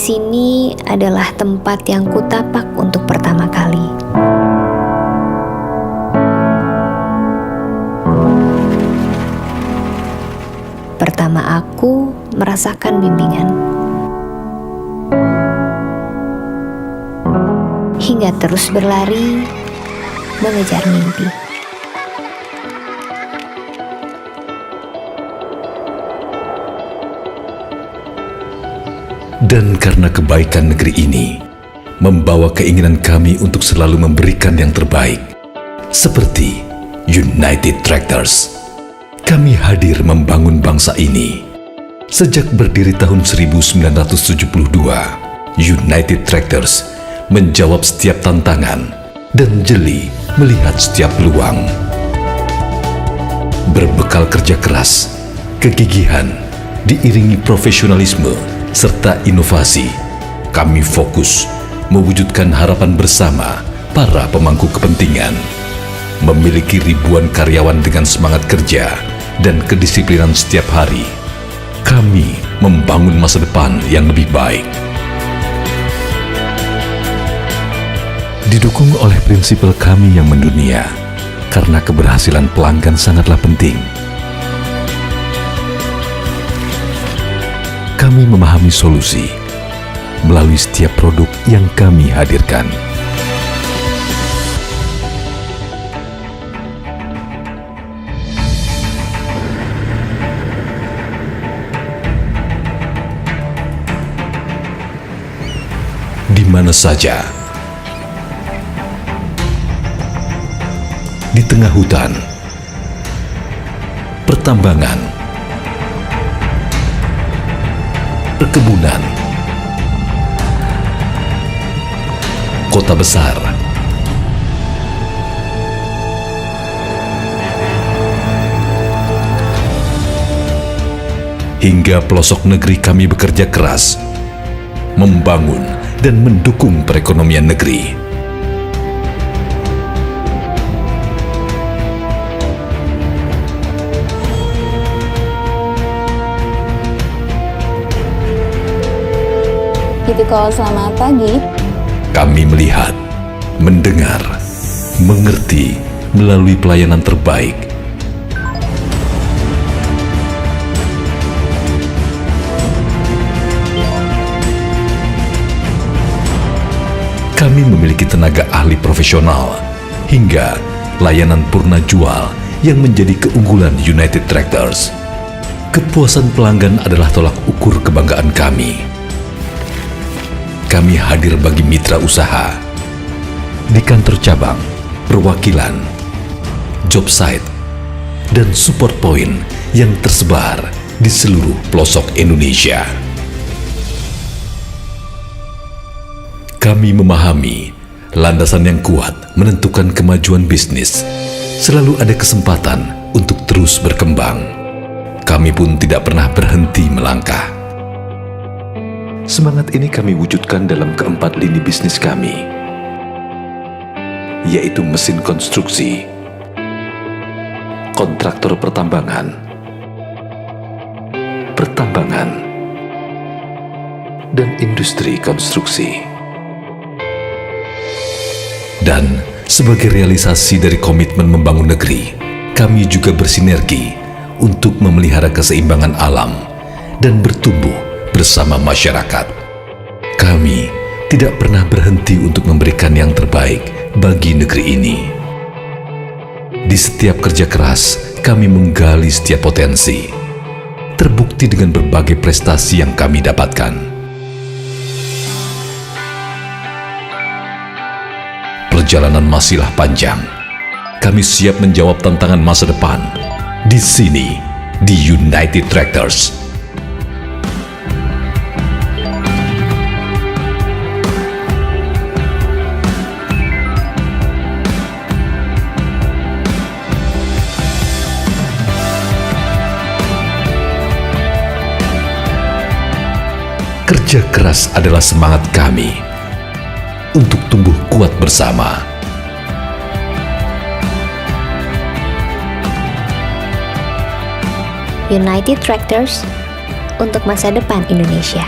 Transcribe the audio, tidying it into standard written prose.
sini adalah tempat yang kutapak untuk pertama kali. Pertama aku merasakan bimbingan. Hingga terus berlari mengejar mimpi. Dan karena kebaikan negeri ini membawa keinginan kami untuk selalu memberikan yang terbaik, seperti United Tractors, kami hadir membangun bangsa ini. Sejak berdiri tahun 1972, United Tractors menjawab setiap tantangan dan jeli melihat setiap peluang. Berbekal kerja keras, kegigihan, diiringi profesionalisme, serta inovasi, kami fokus mewujudkan harapan bersama para pemangku kepentingan. Memiliki ribuan karyawan dengan semangat kerja dan kedisiplinan setiap hari, kami membangun masa depan yang lebih baik. Didukung oleh prinsipal kami yang mendunia, karena keberhasilan pelanggan sangatlah penting. Kami memahami solusi melalui setiap produk yang kami hadirkan. Di mana saja, di tengah hutan, pertambangan, perkebunan, kota besar, hingga pelosok negeri kami bekerja keras, membangun dan mendukung perekonomian negeri. Selamat pagi. Kami melihat, mendengar, mengerti melalui pelayanan terbaik. Kami memiliki tenaga ahli profesional hingga layanan purna jual yang menjadi keunggulan United Tractors. Kepuasan pelanggan adalah tolak ukur kebanggaan kami. Kami hadir bagi mitra usaha di kantor cabang, perwakilan, job site, dan support point yang tersebar di seluruh pelosok Indonesia. Kami memahami landasan yang kuat menentukan kemajuan bisnis. Selalu ada kesempatan untuk terus berkembang. Kami pun tidak pernah berhenti melangkah. Semangat ini kami wujudkan dalam keempat lini bisnis kami, yaitu mesin konstruksi, kontraktor pertambangan, dan industri konstruksi. Dan sebagai realisasi dari komitmen membangun negeri, kami juga bersinergi untuk memelihara keseimbangan alam dan bertumbuh bersama masyarakat. Kami tidak pernah berhenti untuk memberikan yang terbaik bagi negeri ini. Di setiap kerja keras, kami menggali setiap potensi. Terbukti dengan berbagai prestasi yang kami dapatkan. Perjalanan masihlah panjang. Kami siap menjawab tantangan masa depan. Di sini, di United Tractors. Kerja keras adalah semangat kami untuk tumbuh kuat bersama. United Tractors untuk masa depan Indonesia.